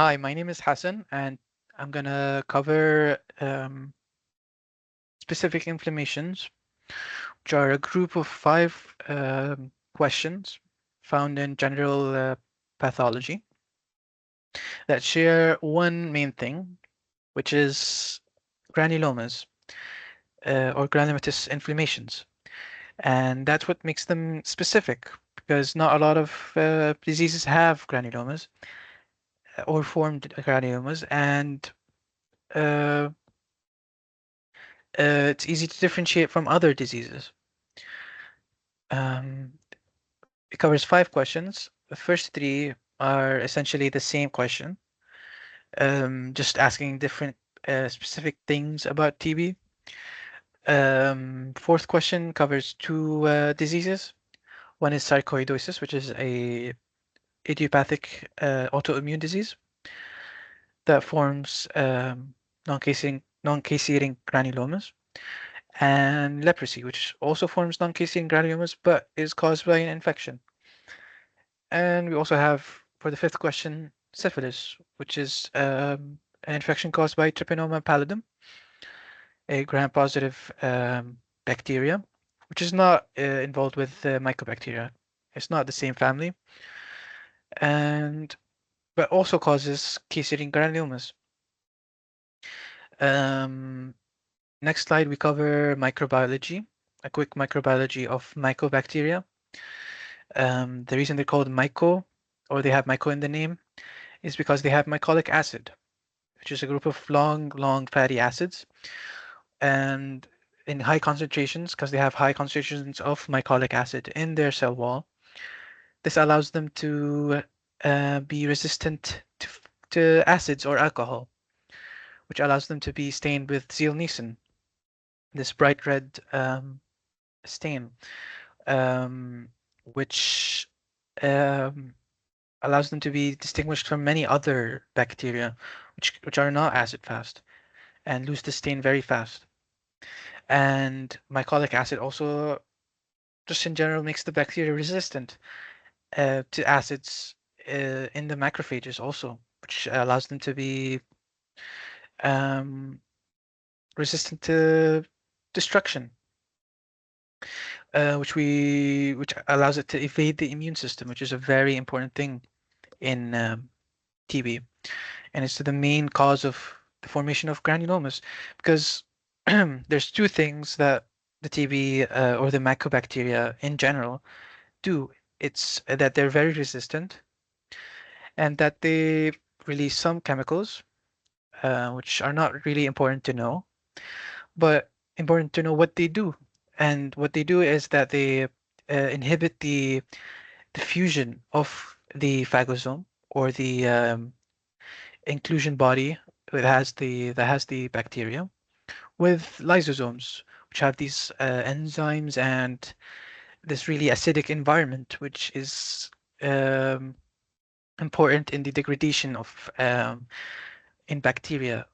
Hi, my name is Hassan, and I'm gonna cover specific inflammations, which are a group of five questions found in general pathology that share one main thing, which is granulomas or granulomatous inflammations. And that's what makes them specific, because not a lot of diseases have granulomas or formed granulomas, and uh, it's easy to differentiate from other diseases. Um, it covers five questions. The first three are essentially the same question, just asking different specific things about TB. Fourth question covers two diseases. One is sarcoidosis, which is a idiopathic autoimmune disease that forms non-caseating granulomas, and leprosy, which also forms non-caseating granulomas but is caused by an infection. And we also have, for the fifth question, syphilis, which is an infection caused by Treponema pallidum, a gram-positive bacteria, which is not involved with mycobacteria. It's not the same family, and but also causes case-eating granulomas. Um, Next slide, we cover microbiology, a quick microbiology of mycobacteria. The reason they're called myco, or they have myco in the name, is because they have mycolic acid, which is a group of long fatty acids, and in high concentrations, because they have high concentrations of mycolic acid in their cell wall. This allows them to be resistant to acids or alcohol, which allows them to be stained with zeolnison, this bright red stain, um, which um, allows them to be distinguished from many other bacteria, which are not acid fast and lose the stain very fast. And mycolic acid also, just in general, makes the bacteria resistant to acids in the macrophages also, which allows them to be um, resistant to destruction, which allows it to evade the immune system, which is a very important thing in TB, and it's the main cause of the formation of granulomas, because there's two things that the TB or the mycobacteria in general do. It's that they're very resistant and that they release some chemicals, which are not really important to know, but important to know what they do. And what they do is that they inhibit the fusion of the phagosome, or the inclusion body that has the bacteria, with lysosomes, which have these enzymes and this really acidic environment, which is um, important in the degradation of in bacteria,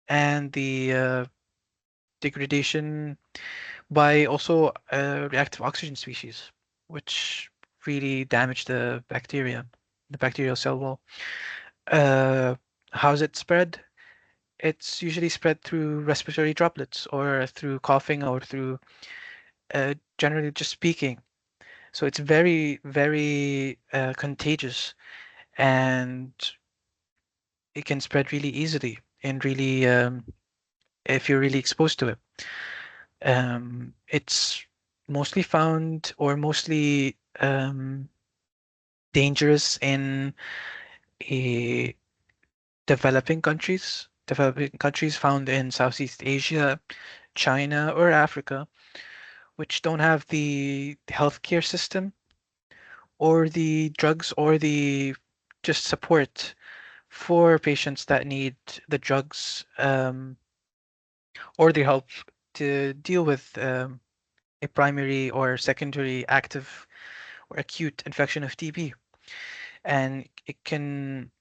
and the degradation by also reactive oxygen species, which really damage the bacterial cell wall. Uh, how's it spread? It's usually spread through respiratory droplets, or through coughing, or through generally just speaking. So it's very, very contagious, and it can spread really easily, and really if you're really exposed to it. It's mostly found, or mostly dangerous in a developing countries found in Southeast Asia, China, or Africa, which don't have the healthcare system, or the drugs, or the just support for patients that need the drugs, or the help to deal with a primary or secondary active or acute infection of TB. And it can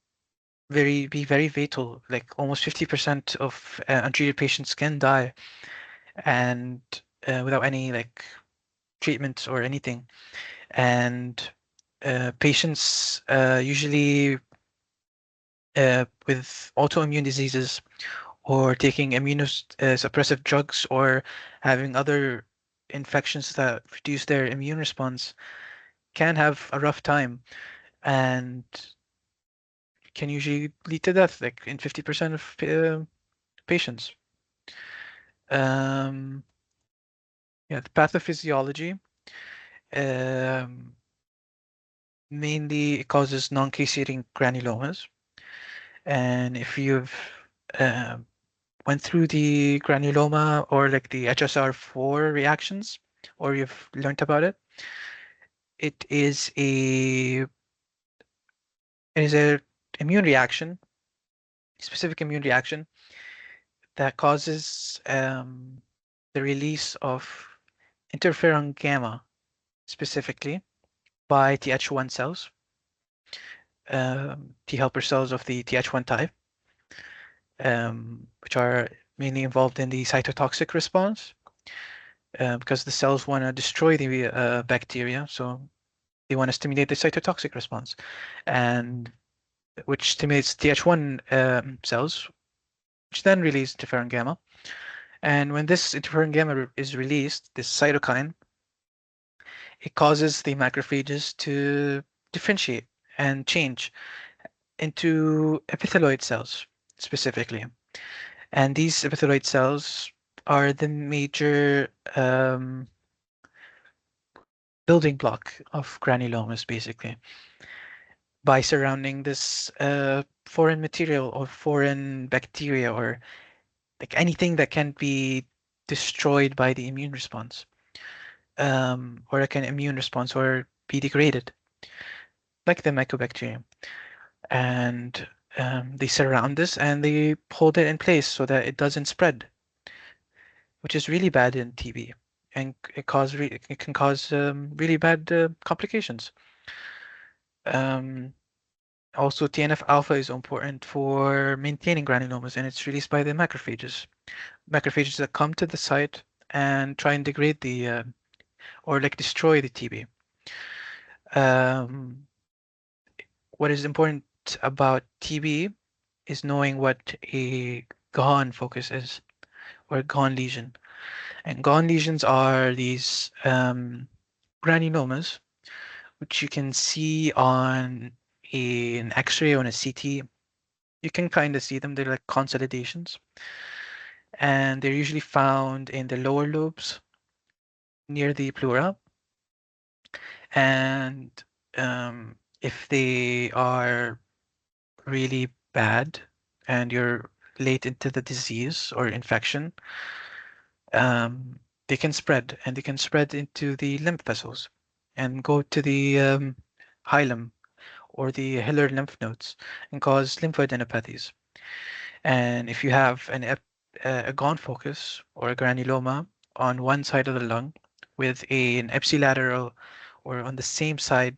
be very fatal. Like almost 50% of untreated patients can die, and without any like treatment or anything. And patients usually with autoimmune diseases or taking immunosuppressive drugs or having other infections that reduce their immune response can have a rough time and can usually lead to death, like in 50% of patients. Um, yeah, the pathophysiology, um, mainly it causes non-caseating granulomas. And if you've uh, went through the granuloma or like the HSR4 reactions, or you've learned about it, it is a immune reaction, specific immune reaction that causes the release of interferon gamma specifically by Th1 cells, T helper cells of the Th1 type, which are mainly involved in the cytotoxic response because the cells want to destroy the bacteria, so they want to stimulate the cytotoxic response, and which stimulates Th1 cells, which then release interferon gamma. And when this interferon gamma is released, this cytokine, it causes the macrophages to differentiate and change into epithelioid cells specifically. And these epithelioid cells are the major building block of granulomas, basically. By surrounding this foreign material or foreign bacteria or like anything that can be destroyed by the immune response, or like an immune response or be degraded, like the mycobacterium. And they surround this and they hold it in place so that it doesn't spread, which is really bad in TB, and it can cause really bad complications. Also, TNF alpha is important for maintaining granulomas, and it's released by the macrophages. Macrophages that come to the site and try and degrade the or like destroy the TB. What is important about TB is knowing what a Gone focus is, or a Gone lesion. And Gone lesions are these granulomas, which you can see on an X-ray or a CT. You can kind of see them. They're like consolidations, and they're usually found in the lower lobes near the pleura. And if they are really bad and you're late into the disease or infection, they can spread and they can spread into the lymph vessels and go to the hilum or the hilar lymph nodes and cause lymphadenopathies. And if you have a gone focus or a granuloma on one side of the lung with an ipsilateral or on the same side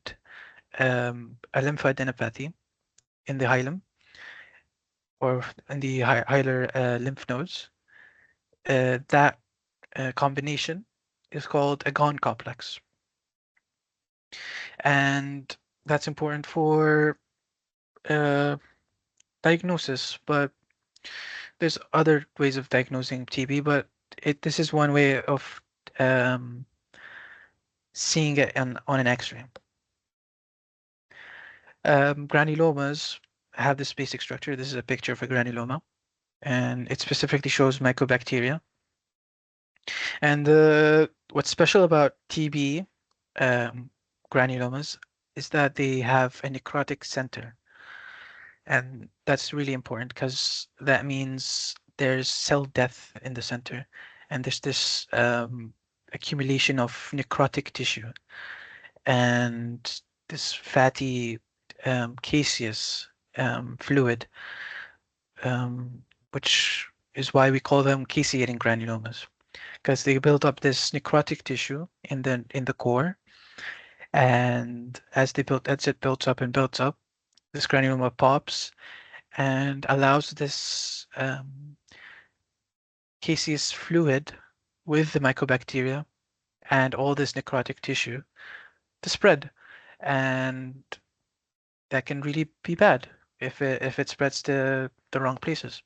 a lymphadenopathy in the hilum or in the hilar lymph nodes, that combination is called a gone complex. And that's important for diagnosis, but there's other ways of diagnosing TB, but this is one way of um, seeing it on an X-ray. Granulomas have this basic structure. This is a picture of a granuloma, and it specifically shows mycobacteria. And what's special about TB granulomas is that they have a necrotic center. And that's really important because that means there's cell death in the center, and there's this accumulation of necrotic tissue and this fatty caseous fluid, which is why we call them caseating granulomas, because they build up this necrotic tissue in the core, and as it builds up and builds up, this granuloma pops and allows this caseous fluid with the mycobacteria and all this necrotic tissue to spread, and that can really be bad. if it spreads to the wrong places.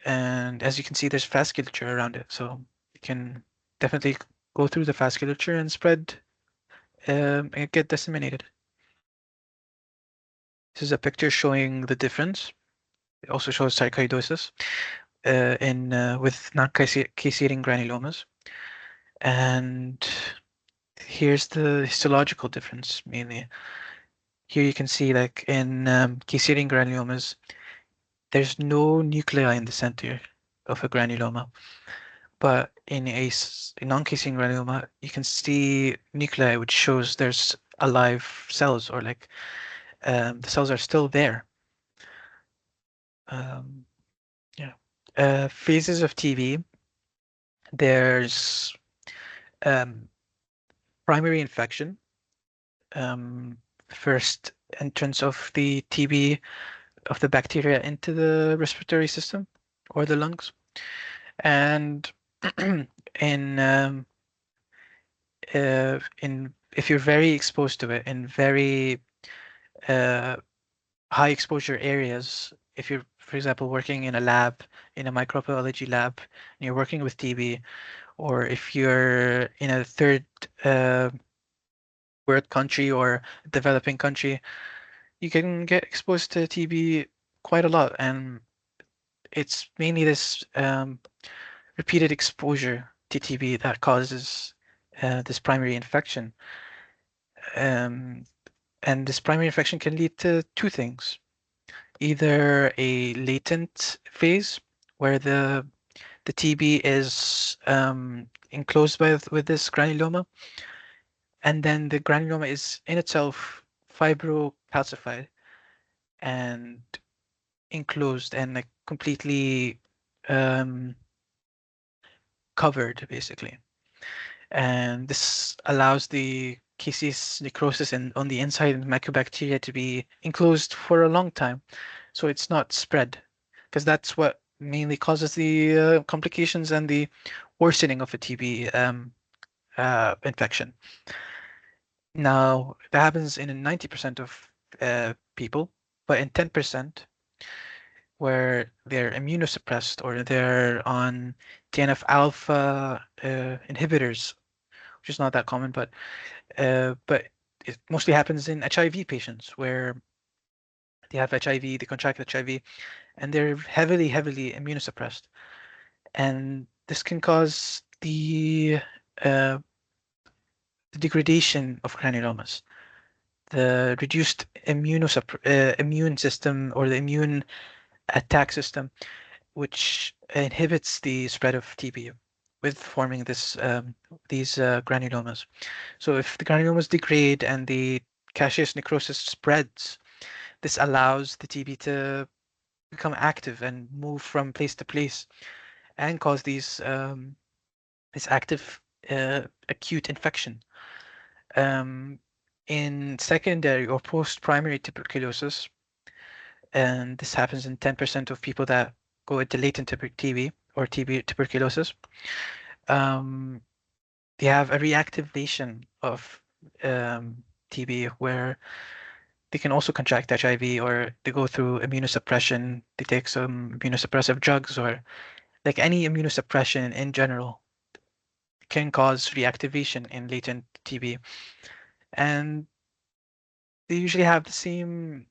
And as you can see, there's vasculature around it, so it can definitely go through the vasculature and spread and get disseminated. This is a picture showing the difference. It also shows sarcoidosis in with non-caseating granulomas. And here's the histological difference mainly. Here you can see like in caseating granulomas, there's no nuclei in the center of a granuloma. But in a non-caseating granuloma, you can see nuclei, which shows there's alive cells or like the cells are still there. Um, yeah. Phases of TB. There's um, primary infection, first entrance of the TB of the bacteria into the respiratory system or the lungs, and in if you're very exposed to it in very uh, high exposure areas, if you're, for example, working in a lab, in a microbiology lab, and you're working with TB, or if you're in a third uh, world country or developing country, you can get exposed to TB quite a lot. And it's mainly this repeated exposure to TB that causes this primary infection. Um, and this primary infection can lead to two things. Either a latent phase where the TB is enclosed with this granuloma, and then the granuloma is in itself fibrocalcified and enclosed and like completely um, covered, basically. And this allows the caseous necrosis on the inside and mycobacteria to be enclosed for a long time, so it's not spread, because that's what mainly causes the complications and the worsening of a TB infection. Now, that happens in 90% of people, but in 10%, where they're immunosuppressed or they're on TNF alpha inhibitors, which is not that common, but it mostly happens in HIV patients where they have HIV, they contract HIV, and they're heavily, heavily immunosuppressed. And this can cause uh, the degradation of granulomas, the reduced immune system or the immune attack system, which inhibits the spread of TB with forming these granulomas. So if the granulomas degrade and the caseous necrosis spreads, this allows the TB to become active and move from place to place and cause this active acute infection. Um, in secondary or post-primary tuberculosis, and this happens in 10% of people that go into latent TB or TB tuberculosis, um, they have a reactivation of TB where they can also contract HIV or they go through immunosuppression, they take some immunosuppressive drugs or like any immunosuppression in general can cause reactivation in latent TB. And they usually have the same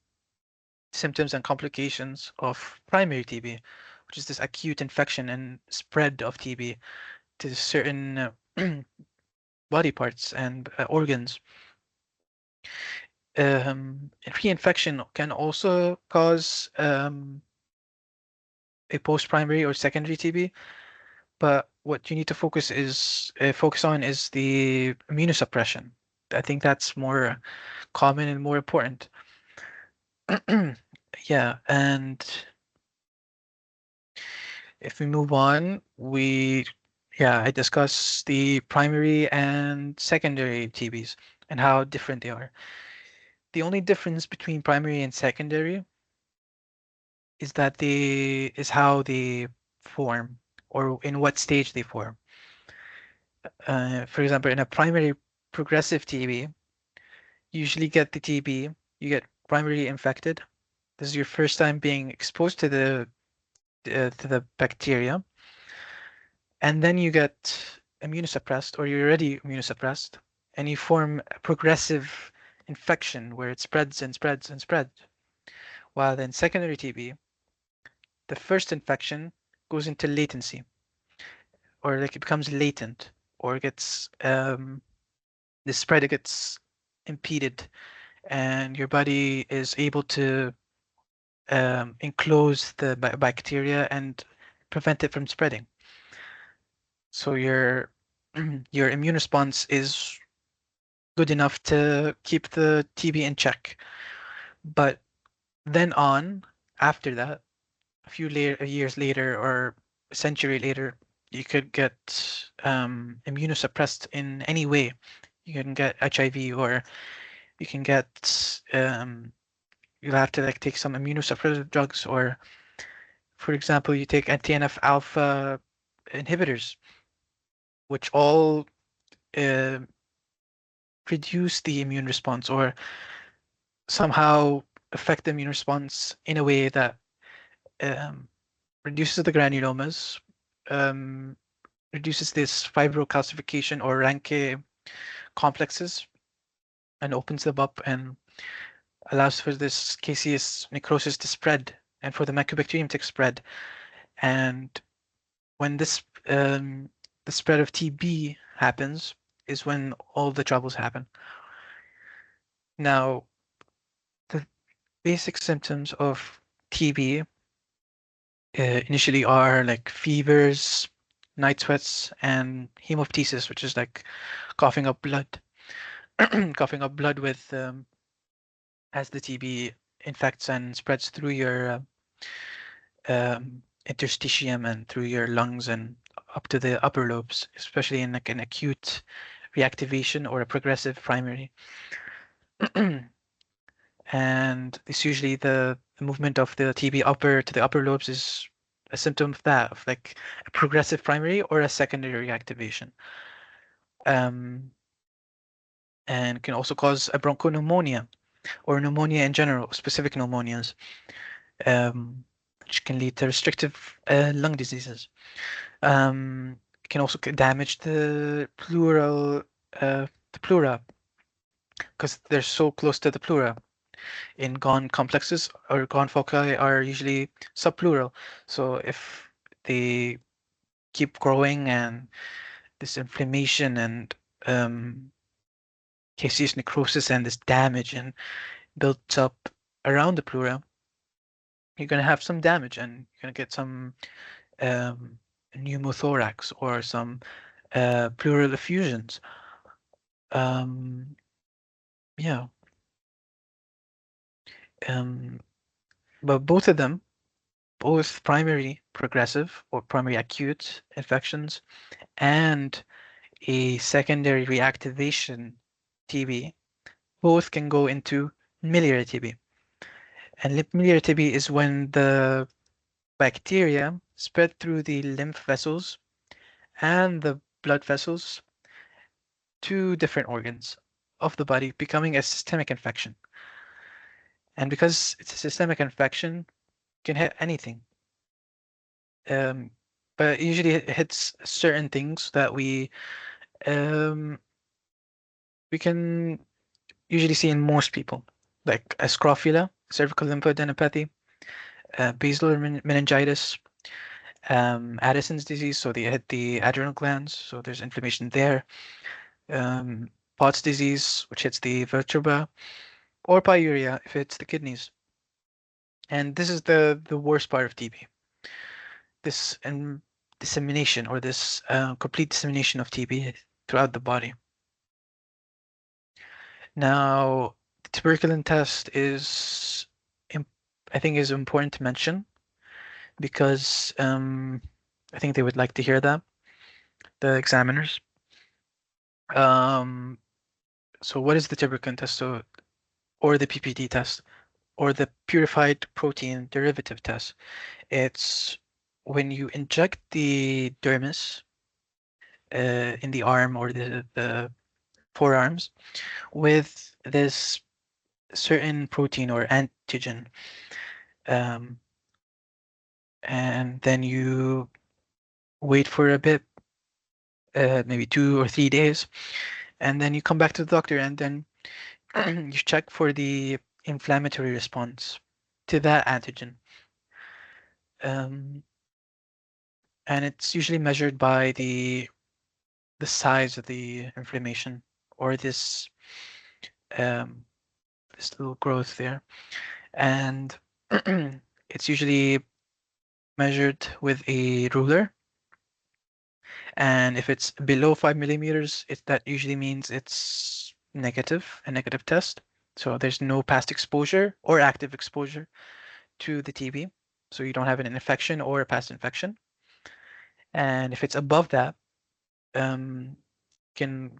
symptoms and complications of primary TB, which is this acute infection and spread of TB to certain body parts and organs. Reinfection can also cause a post-primary or secondary TB, but what you need to focus on is the immunosuppression. I think that's more common and more important. Yeah, and if we move on, I discuss the primary and secondary TBs and how different they are. The only difference between primary and secondary is how they form or in what stage they form. For example, in a primary progressive TB, you usually get the TB, you get primarily infected, This is your first time being exposed to the bacteria, and then you get immunosuppressed, or you're already immunosuppressed, and you form a progressive infection where it spreads and spreads and spreads. While in secondary TB, the first infection goes into latency, or like it becomes latent, or gets the spread gets impeded, and your body is able to enclose the bacteria and prevent it from spreading. So your your immune response is good enough to keep the TB in check. But then on, after that, a few years later or a century later, you could get immunosuppressed in any way. You can get HIV, or you can get you'll have to like take some immunosuppressive drugs, or for example, you take anti-NF alpha inhibitors, which all uh, reduce the immune response or somehow affect the immune response in a way that um, reduces the granulomas, um, reduces this fibrocalcification or Ranke complexes, and opens them up and allows for this caseous necrosis to spread and for the mycobacterium to spread. And when this the spread of TB happens is when all the troubles happen. Now, the basic symptoms of TB initially are like fevers, night sweats, and hemoptysis, which is like coughing up blood, coughing up blood with as the TB infects and spreads through your interstitium and through your lungs and up to the upper lobes, especially in like an acute reactivation or a progressive primary. And it's usually the movement of the TB upper to the upper lobes is a symptom of that, of like a progressive primary or a secondary reactivation. And can also cause a bronchopneumonia or pneumonia in general, specific pneumonias, which can lead to restrictive lung diseases. It can also damage the pleura, because they're so close to the pleura. In Gone complexes or Gone foci are usually subpleural. So if they keep growing and this inflammation and caseous necrosis and this damage and builds up around the pleura, you're going to have some damage and you're going to get some um, pneumothorax or some pleural effusions. Yeah. Um, but both of them, both primary progressive or primary acute infections and a secondary reactivation TB, both can go into miliary TB. And miliary TB is when the bacteria spread through the lymph vessels and the blood vessels to different organs of the body, becoming a systemic infection. And because it's a systemic infection, it can hit anything. Um, but usually it hits certain things that um, we can usually see in most people, like a scrofula, cervical lymphadenopathy, basilar meningitis, Addison's disease, so they hit the adrenal glands, so there's inflammation there. Pott's disease, which hits the vertebra, or pyuria if it hits the kidneys. And this is the worst part of TB. This dissemination or this complete dissemination of TB throughout the body. Now, the tuberculin test is, I think, is important to mention because I think they would like to hear that, the examiners. So what is the tuberculin test? So, or the PPD test, or the purified protein derivative test? It's when you inject the dermis in the arm or the forearms with this certain protein or antigen. and then you wait for a bit, maybe 2 or 3 days, and then you come back to the doctor, and then you check for the inflammatory response to that antigen. Um, and it's usually measured by the size of the inflammation, or um, this little growth there. And it's usually measured with a ruler. And if it's below 5 millimeters, that usually means it's negative, a negative test. So there's no past exposure or active exposure to the TB. So you don't have an infection or a past infection. And if it's above that, can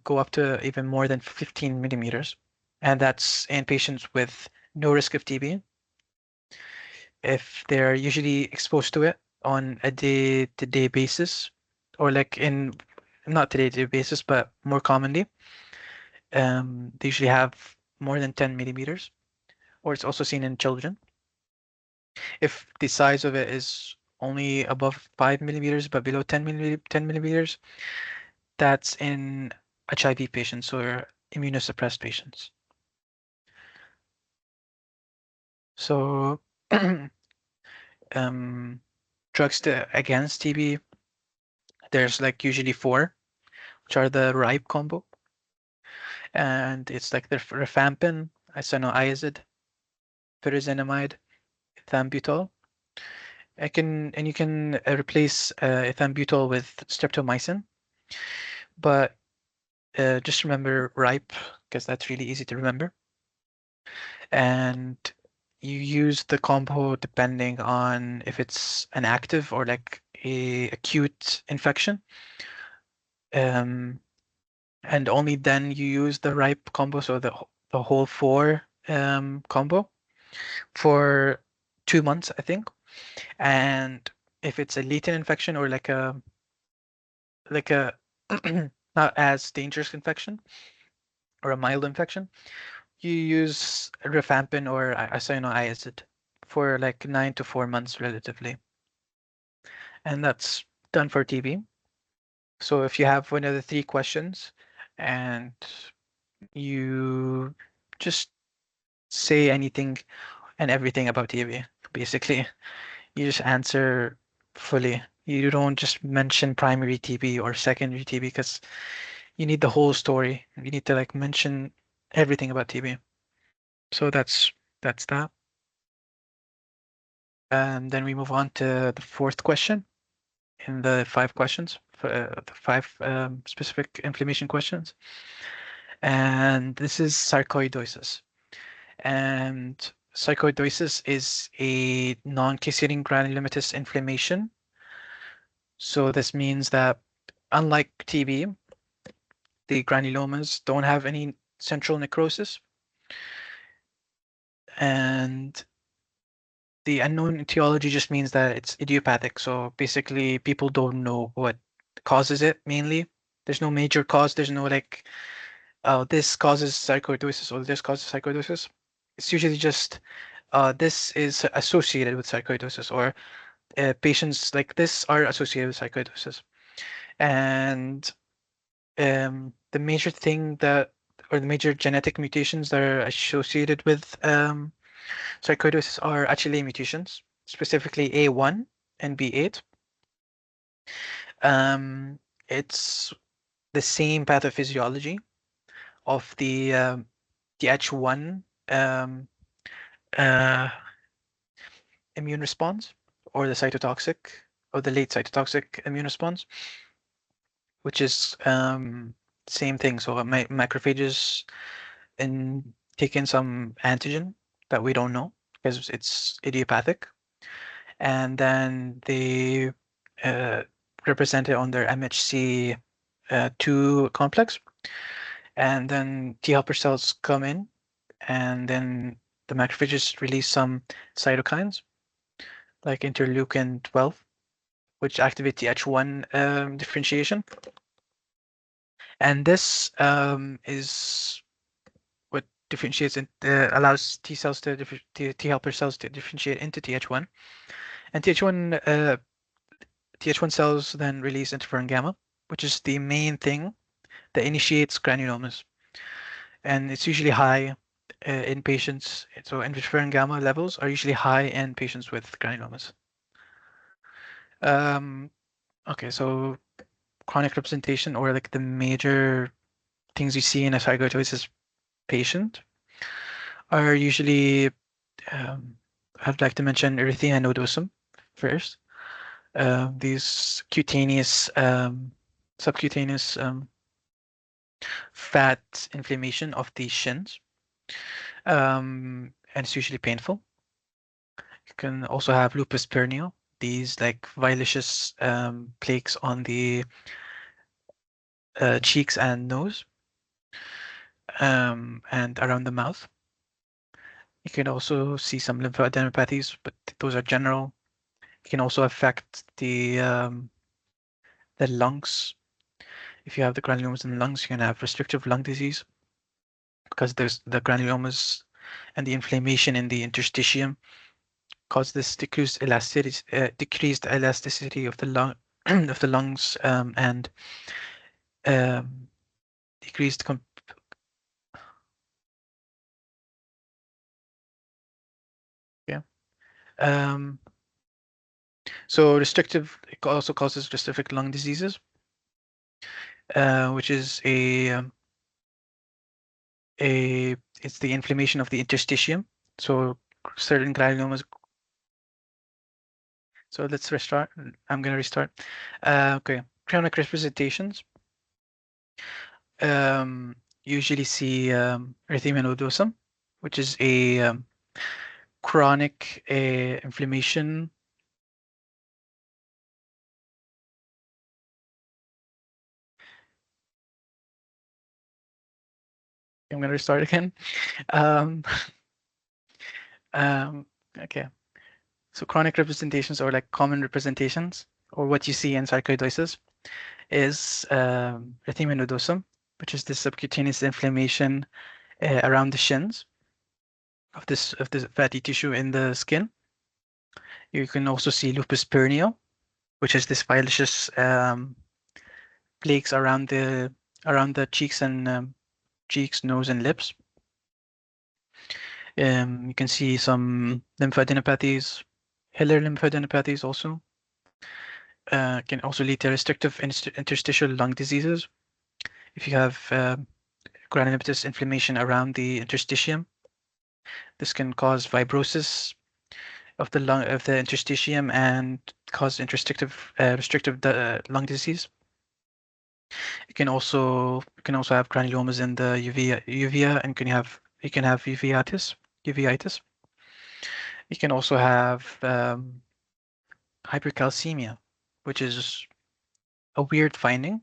go up to even more than 15 millimeters. And that's in patients with no risk of TB. If they're usually exposed to it on a day-to-day basis, or like in not day-to-day basis, but more commonly, they usually have more than 10 millimeters, or it's also seen in children. If the size of it is only above 5 millimeters, but below 10 millimeters, that's in HIV patients or immunosuppressed patients. So, drugs against TB, there's like usually four, which are the RIPE combo, and it's like the rifampin, isoniazid, pyrazinamide, ethambutol. You can replace ethambutol with streptomycin, but just remember RIPE because that's really easy to remember. And you use the combo depending on if it's an active or like a acute infection. And only then you use the RIPE combo, so the whole four combo for 2 months, I think. And if it's a latent infection or like a not as dangerous infection or a mild infection, you use rifampin or isoniazid for like 9 to 4 months relatively. And that's done for TB. So if you have one of the three questions and you just say anything and everything about TB, basically, you just answer fully. You don't just mention primary TB or secondary TB because you need the whole story. You need to like mention everything about TB. So that's that. And then we move on to the fourth question in the 5 questions, the 5 specific inflammation questions. And this is sarcoidosis. And sarcoidosis is a non-caserating granulomatous inflammation. So this means that unlike TB, the granulomas don't have any central necrosis. And the unknown etiology just means that it's idiopathic. So basically, people don't know what causes it mainly. There's no major cause. There's no like, oh, this causes sarcoidosis or this causes sarcoidosis. It's usually just this is associated with sarcoidosis, or patients like this are associated with sarcoidosis. And the major thing that, or the major genetic mutations that are associated with sarcoidosis are actually mutations, specifically A1 and B8. It's the same pathophysiology of the H1 uh, immune response, or the cytotoxic, or the late cytotoxic immune response, which is same thing. So macrophages take in some antigen that we don't know because it's idiopathic, and then they uh, represent it on their MHC2 complex, and then T helper cells come in, and then the macrophages release some cytokines like interleukin 12, which activate the H1 differentiation. And this is what differentiates and allows T cells to T helper cells to differentiate into Th1, and Th1 cells then release interferon gamma, which is the main thing that initiates granulomas, and it's usually high in patients. So interferon gamma levels are usually high in patients with granulomas. Okay, so chronic representation, or like the major things you see in a sarcoidosis patient, are usually I'd like to mention erythema nodosum first. These cutaneous, subcutaneous fat inflammation of the shins, and it's usually painful. You can also have lupus pernio, these like violaceous plaques on the cheeks and nose, and around the mouth. You can also see some lymphadenopathies, but those are general. It can also affect the lungs. If you have the granulomas in the lungs, you can have restrictive lung disease because there's the granulomas and the inflammation in the interstitium cause this decreased elasticity of the lung of the lungs, and um, decreased yeah. Um, so restrictive, it also causes restrictive lung diseases, which is it's the inflammation of the interstitium. So certain granulomas. So let's restart. I'm going to restart. Okay, chronic representations usually see erythema nodosum, which is a chronic inflammation. I'm going to restart again. Um, okay, so chronic representations, or like common representations, or what you see in sarcoidosis, is erythema nodosum, which is the subcutaneous inflammation around the shins of this fatty tissue in the skin. You can also see lupus pernio, which is this violaceous plaques around the cheeks and cheeks, nose, and lips. You can see some lymphadenopathies, hilar lymphadenopathies also. Can also lead to restrictive interstitial lung diseases. If you have granulomatous inflammation around the interstitium, this can cause fibrosis of the interstitium and cause restrictive lung disease. You can also have granulomas in the uvea, and you can have uveitis. You can also have hypercalcemia, which is a weird finding,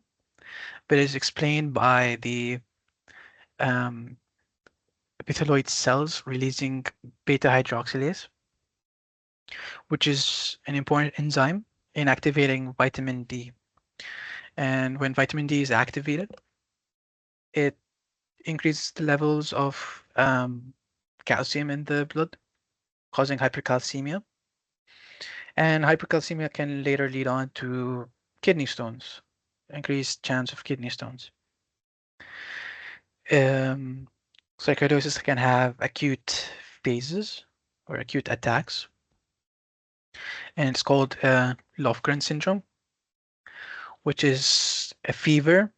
but is explained by the um, epithelioid cells releasing beta hydroxylase, which is an important enzyme in activating vitamin D. And when vitamin D is activated, it increases the levels of calcium in the blood, causing hypercalcemia. And hypercalcemia can later lead on to kidney stones, increased chance of kidney stones. Sarcoidosis can have acute phases or acute attacks, and it's called Lofgren syndrome, which is a fever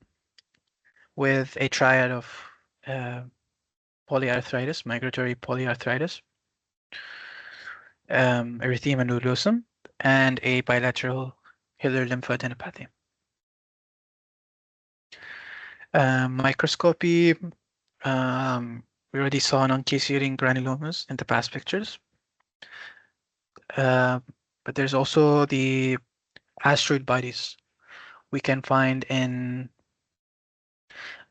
with a triad of polyarthritis, migratory polyarthritis, erythema nodosum, and a bilateral hilar lymphadenopathy. Microscopy, we already saw non-caseating granulomas in the past pictures. But there's also the asteroid bodies we can find in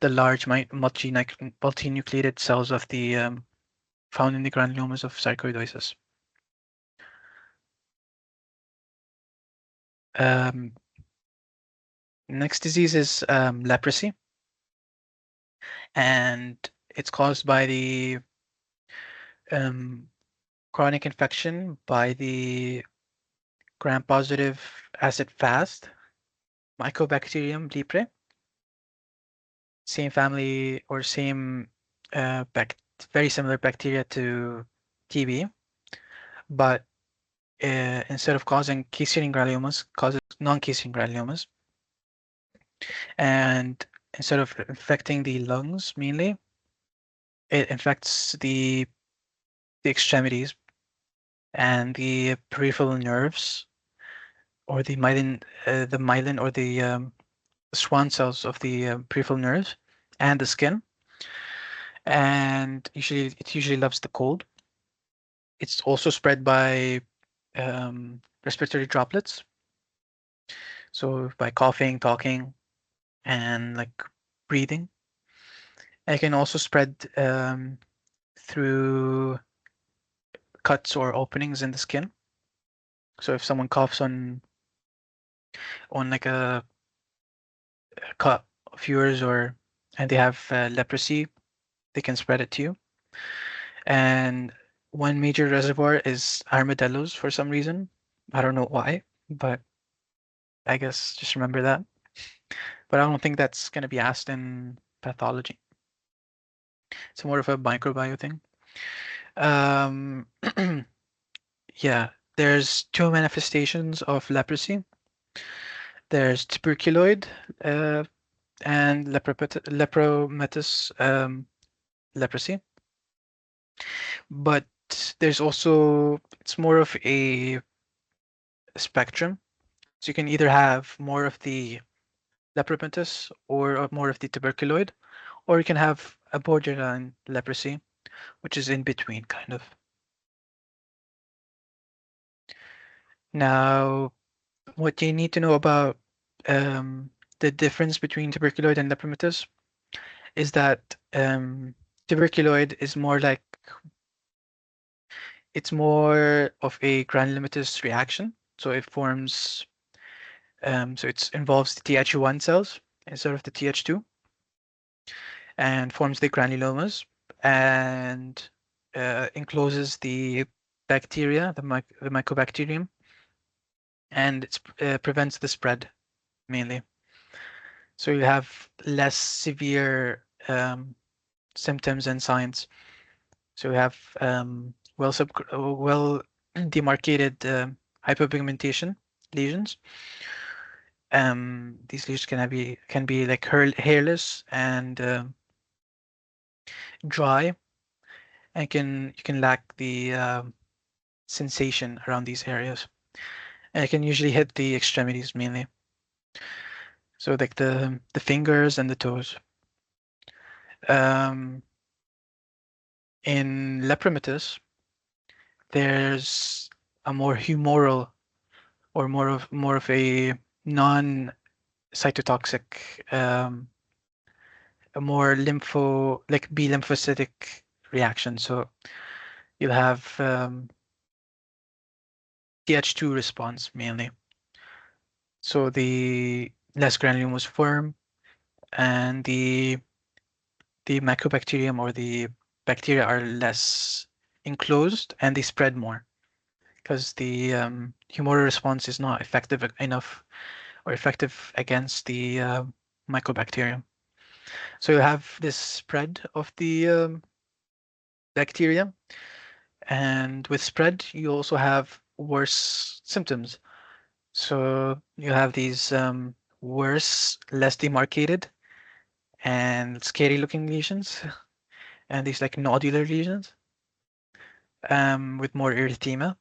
the large multinucleated cells of the found in the granulomas of sarcoidosis. Next disease is leprosy, and It's caused by the chronic infection by the gram-positive acid-fast Mycobacterium leprae, same family or same very similar bacteria to TB, but instead of causing case-eating granulomas, causes non-case-eating granulomas. And instead of infecting the lungs mainly, it infects the extremities and the peripheral nerves, or the myelin or the Schwann cells of the peripheral nerves and the skin. And it usually loves the cold. It's also spread by respiratory droplets. So by coughing, talking, and like breathing. And it can also spread through cuts or openings in the skin. So if someone coughs on like a cut of yours, and they have leprosy, they can spread it to you. And one major reservoir is armadillos for some reason. I don't know why, but I guess just remember that. But I don't think that's going to be asked in pathology. It's more of a microbiome thing. Um, yeah, there's two manifestations of leprosy. There's tuberculoid and lepromatous leprosy. But there's also, it's more of a spectrum. So you can either have more of the lepromatous or more of the tuberculoid, or you can have a borderline leprosy, which is in between, kind of. Now, what you need to know about the difference between tuberculoid and lepromatous is that tuberculoid is more like, it's more of a granulomatous reaction. So it forms, so it involves the Th1 cells instead of the Th2 and forms the granulomas and encloses the bacteria, the mycobacterium, and it prevents the spread mainly. So you have less severe symptoms and signs. So we have well demarcated hypopigmentation lesions. These lesions can be like hairless and dry, and you can lack the sensation around these areas. And it can usually hit the extremities mainly. So like the fingers and the toes. Um, in lepromatous, there's a more humoral or more of a non-cytotoxic, a more B lymphocytic reaction. So you'll have Th2 response mainly. So the less granulomas form, and the mycobacterium or the bacteria are less enclosed, and they spread more because the humoral response is not effective enough or effective against the mycobacterium. So you have this spread of the bacteria, and with spread, you also have worse symptoms. So you have these worse, less demarcated, and scary looking lesions, and these like nodular lesions with more erythema,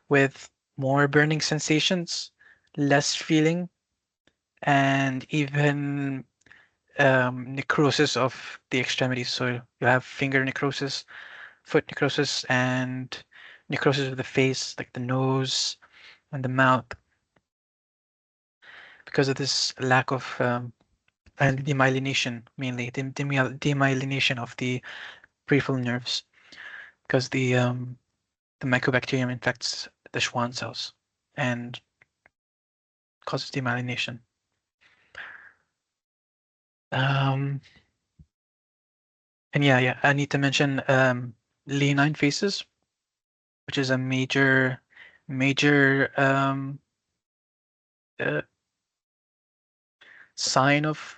with more burning sensations, less feeling, and even necrosis of the extremities. So you have finger necrosis, foot necrosis, and necrosis of the face, like the nose and the mouth, because of this lack of and demyelination, mainly demyelination of the peripheral nerves, because the mycobacterium infects the Schwann cells and causes demyelination. Um, And yeah, I need to mention leonine faces, which is a major uh, sign of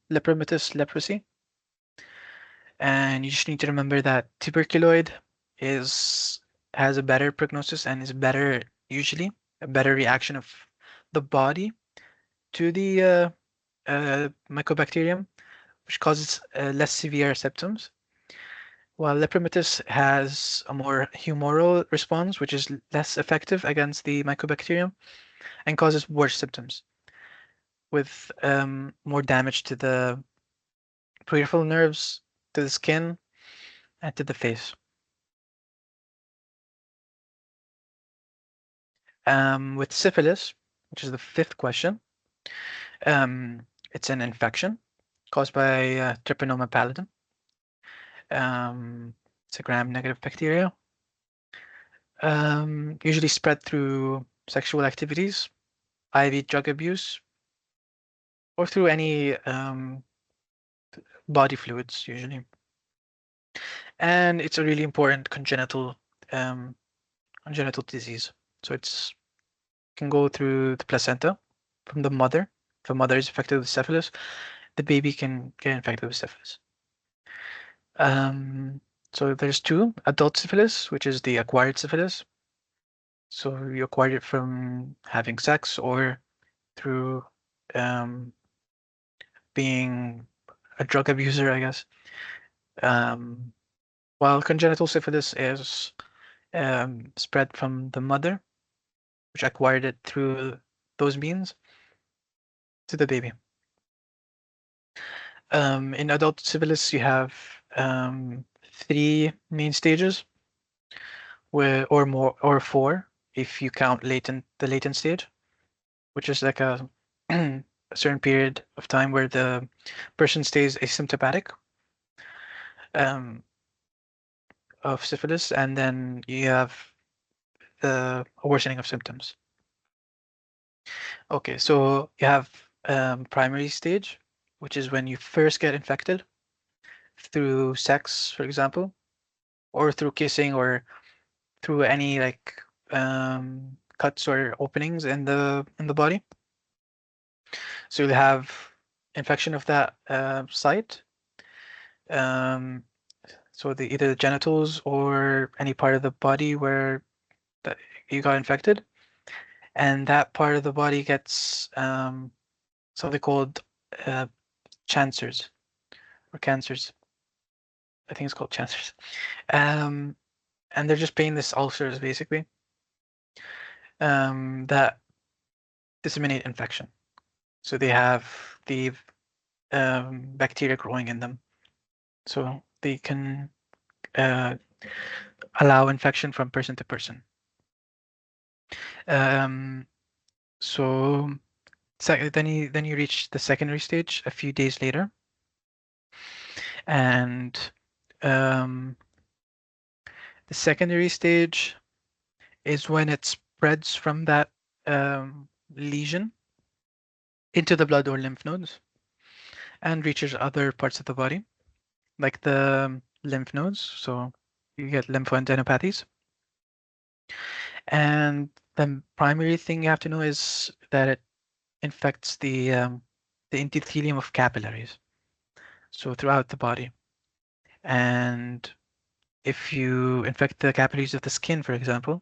leprosy. And you just need to remember that tuberculoid is has a better prognosis and is better usually a better reaction of the body to the mycobacterium, which causes less severe symptoms. While lepromatous has a more humoral response, which is less effective against the mycobacterium and causes worse symptoms with more damage to the peripheral nerves, to the skin, and to the face. With syphilis, which is the fifth question, it's an infection caused by Treponema pallidum. It's a gram-negative bacteria, usually spread through sexual activities, IV drug abuse, or through any body fluids, usually. And it's a really important um, congenital disease. So it's can go through the placenta from the mother. If the mother is affected with syphilis, the baby can get infected with syphilis. So there's two, adult syphilis, which is the acquired syphilis. So you acquired it from having sex or through um, being a drug abuser, I guess. Um, while congenital syphilis is spread from the mother, which acquired it through those means, to the baby. In adult syphilis, you have three main stages, or more, or four if you count the latent stage, which is like a a certain period of time where the person stays asymptomatic of syphilis, and then you have a worsening of symptoms. Okay, so you have primary stage, which is when you first get infected through sex, for example, or through kissing, or through any like cuts or openings in the body. So you'll have infection of that site. Um, so either the genitals or any part of the body where you got infected, and that part of the body gets something called uh, chancers or cancers. I think it's called chancers. Um, and they're just painless ulcers basically that disseminate infection. So they have the bacteria growing in them, so they can uh, allow infection from person to person. Um, so then you reach the secondary stage a few days later, and um, the secondary stage is when it spreads from that lesion into the blood or lymph nodes and reaches other parts of the body, like the lymph nodes. So you get lymphoadenopathies. And the primary thing you have to know is that it infects the endothelium of capillaries, so throughout the body. And if you infect the capillaries of the skin, for example,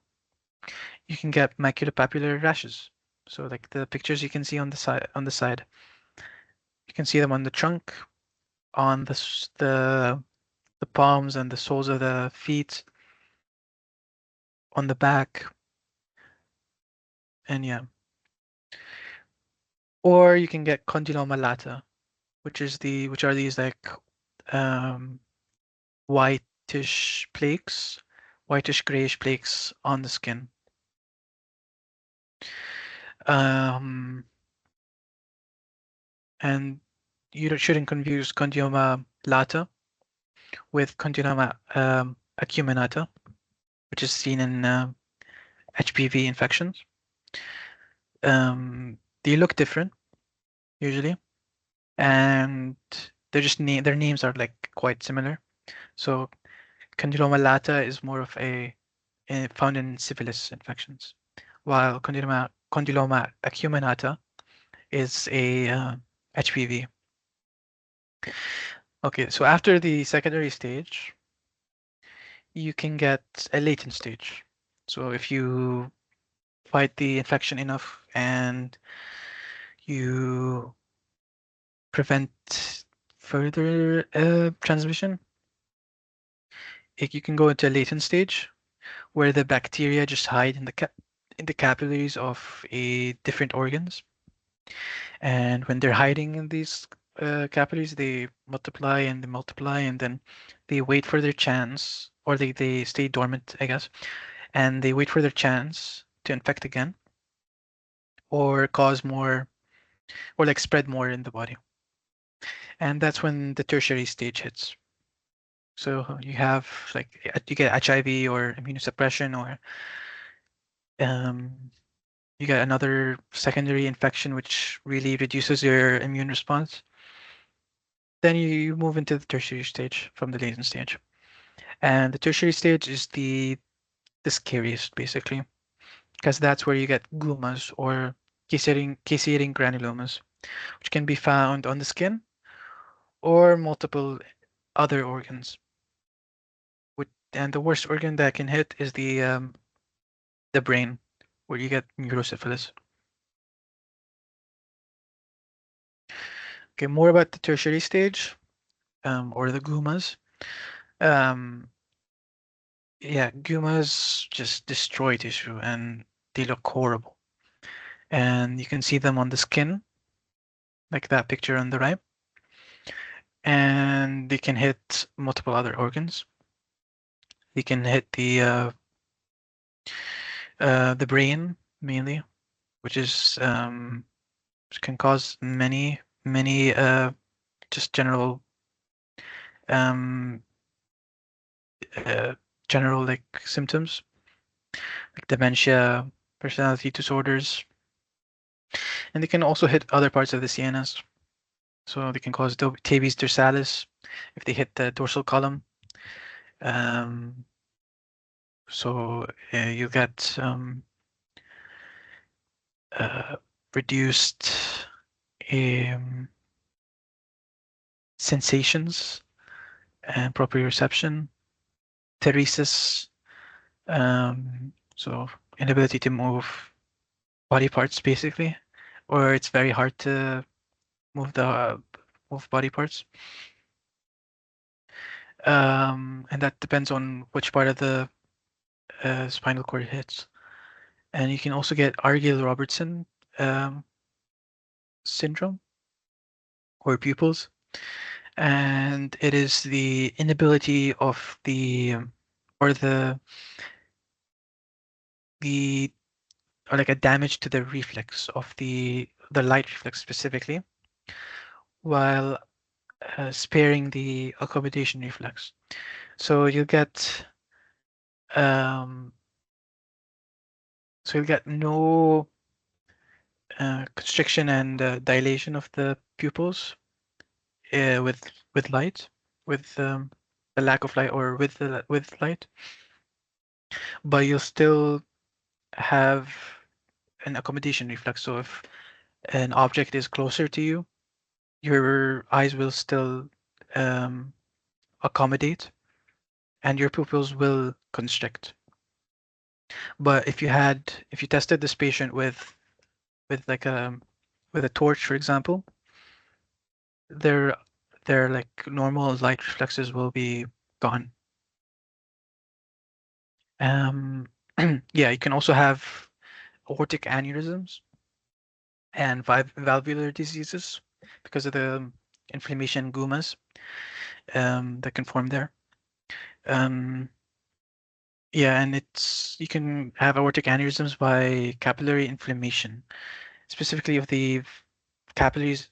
you can get maculopapular rashes. So like the pictures you can see on the side, you can see them on the trunk, on the palms and the soles of the feet, on the back, and yeah. Or you can get condyloma lata, which are these like um, whitish flakes, whitish grayish flakes on the skin. Um, and you shouldn't confuse condyloma lata with condyloma acuminata, which is seen in HPV infections. They look different usually, and they're just their names are like quite similar. So Condyloma lata is more of found in syphilis infections, while Condyloma acuminata is a HPV. Okay, so after the secondary stage, you can get a latent stage. So if you fight the infection enough and you prevent further transmission, you can go into a latent stage where the bacteria just hide in the capillaries of different organs. And when they're hiding in these capillaries, they multiply and they multiply, and then they wait for their chance, or they stay dormant, I guess, and they wait for their chance to infect again or cause more, or like spread more in the body. And that's when the tertiary stage hits. So you have like you get HIV or immunosuppression, or um, you get another secondary infection which really reduces your immune response. Then you move into the tertiary stage from the latent stage. And the tertiary stage is the scariest, basically, because that's where you get gumas or caseating granulomas, which can be found on the skin or multiple other organs. And the worst organ that can hit is the brain, where you get neurosyphilis. Okay, more about the tertiary stage, or the gumas. Um, yeah, gumas just destroy tissue and they look horrible. And you can see them on the skin, like that picture on the right. And they can hit multiple other organs. They can hit the brain mainly, which is which can cause many just um uh, general like symptoms like dementia, personality disorders, and they can also hit other parts of the CNS. So they can cause tabes dorsalis if they hit the dorsal column. Um, so you get uh, reduced um, sensations and proprioception, paresis, so inability to move body parts basically, or it's very hard to move move body parts. And that depends on which part of the spinal cord hits. And you can also get Argyll-Robertson um, syndrome or pupils, and it is the inability of or the or like a damage to the reflex of the light reflex specifically, while sparing the accommodation reflex. So you get um, so you'll get no constriction and dilation of the pupils with light, with the lack of light, or with light, but you'll still have an accommodation reflex. So if an object is closer to you, your eyes will still um, accommodate, and your pupils will constrict. But if you tested this patient with like with a torch, for example, their their like normal light reflexes will be gone. Yeah, you can also have aortic aneurysms and valvular diseases because of the inflammation gumas that can form there. Yeah, and you can have aortic aneurysms by capillary inflammation, specifically of the capillaries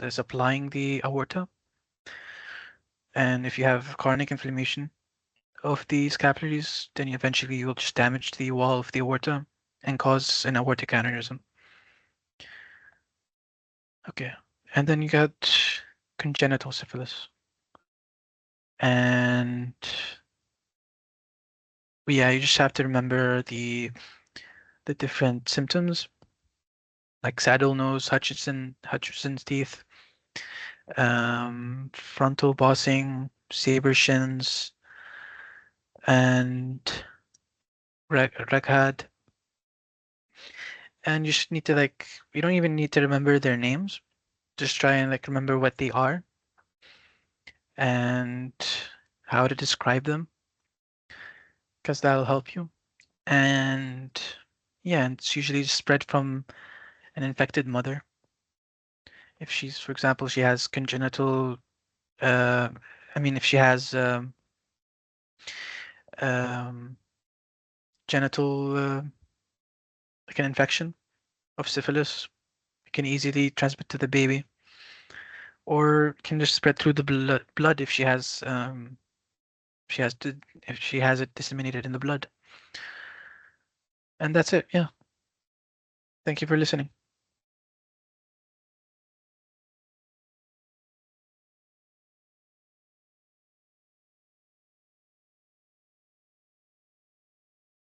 supplying the aorta. And if you have chronic inflammation of these capillaries, then eventually you'll just damage the wall of the aorta and cause an aortic aneurysm. Okay, and then you got congenital syphilis. And yeah, you just have to remember the different symptoms, like saddle nose, Hutchinson's teeth, frontal bossing, saber shins, and Rekhad. And you just need to you don't even need to remember their names. Just try and remember what they are and how to describe them, because that'll help you. And yeah, and it's usually spread from an infected mother. If she's, for example, she has congenital, uh, if she has um, genital, like an infection of syphilis, it can easily transmit to the baby, or it can just spread through the blood if if she has it disseminated in the blood. And that's it. Yeah. Thank you for listening.